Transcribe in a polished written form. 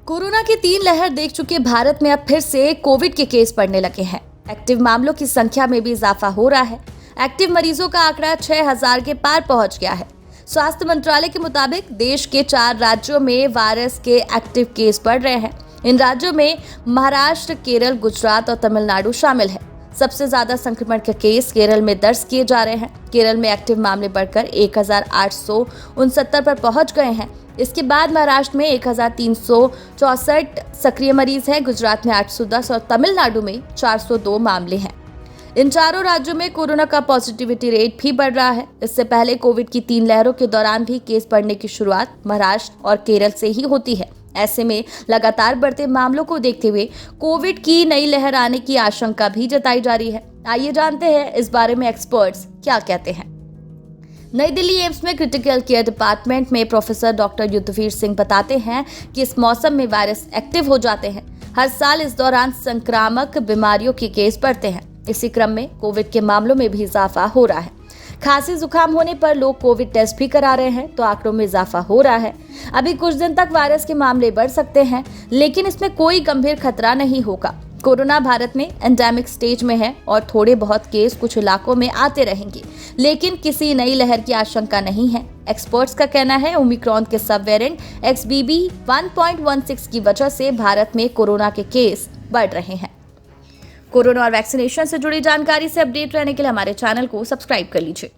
Corona की 3 लहर देख चुके भारत में अब फिर से कोविड के केस बढ़ने लगे हैं। एक्टिव मामलों की संख्या में भी इजाफा हो रहा है। एक्टिव मरीजों का आंकड़ा 6,000 के पार पहुंच गया है। स्वास्थ्य मंत्रालय के मुताबिक देश के 4 राज्यों में वायरस के एक्टिव केस बढ़ रहे हैं। इन राज्यों में महाराष्ट्र, केरल, गुजरात और तमिलनाडु शामिल है। सबसे ज्यादा संक्रमण के केस केरल में दर्ज किए जा रहे हैं। केरल में एक्टिव मामले बढ़कर 1,869 पर पहुंच गए हैं। इसके बाद महाराष्ट्र में 1,364 सक्रिय मरीज हैं, गुजरात में 810 और तमिलनाडु में 402 मामले हैं। इन चारों राज्यों में कोरोना का पॉजिटिविटी रेट भी बढ़ रहा है। इससे पहले कोविड की 3 लहरों के दौरान भी केस बढ़ने की शुरुआत महाराष्ट्र और केरल से ही होती है। ऐसे में लगातार बढ़ते मामलों को देखते हुए कोविड की नई लहर आने की आशंका भी जताई जा रही है। आइए जानते हैं इस बारे में एक्सपर्ट्स क्या कहते हैं। नई दिल्ली एम्स में क्रिटिकल केयर डिपार्टमेंट में प्रोफेसर डॉक्टर युद्धवीर सिंह बताते हैं कि इस मौसम में वायरस एक्टिव हो जाते हैं। हर साल इस दौरान संक्रामक बीमारियों के केस बढ़ते हैं। इसी क्रम में कोविड के मामलों में भी इजाफा हो रहा है। खांसी जुकाम होने पर लोग कोविड टेस्ट भी करा रहे हैं, तो आंकड़ों में इजाफा हो रहा है। अभी कुछ दिन तक वायरस के मामले बढ़ सकते हैं, लेकिन इसमें कोई गंभीर खतरा नहीं होगा। कोरोना भारत में एंडेमिक स्टेज में है और थोड़े बहुत केस कुछ इलाकों में आते रहेंगे, लेकिन किसी नई लहर की आशंका नहीं है। एक्सपर्ट्स का कहना है ओमिक्रॉन के सब वेरिएंट XBB 1.16 की वजह से भारत में कोरोना के केस बढ़ रहे हैं। कोरोना और वैक्सीनेशन से जुड़ी जानकारी से अपडेट रहने के लिए हमारे चैनल को सब्सक्राइब कर लीजिए।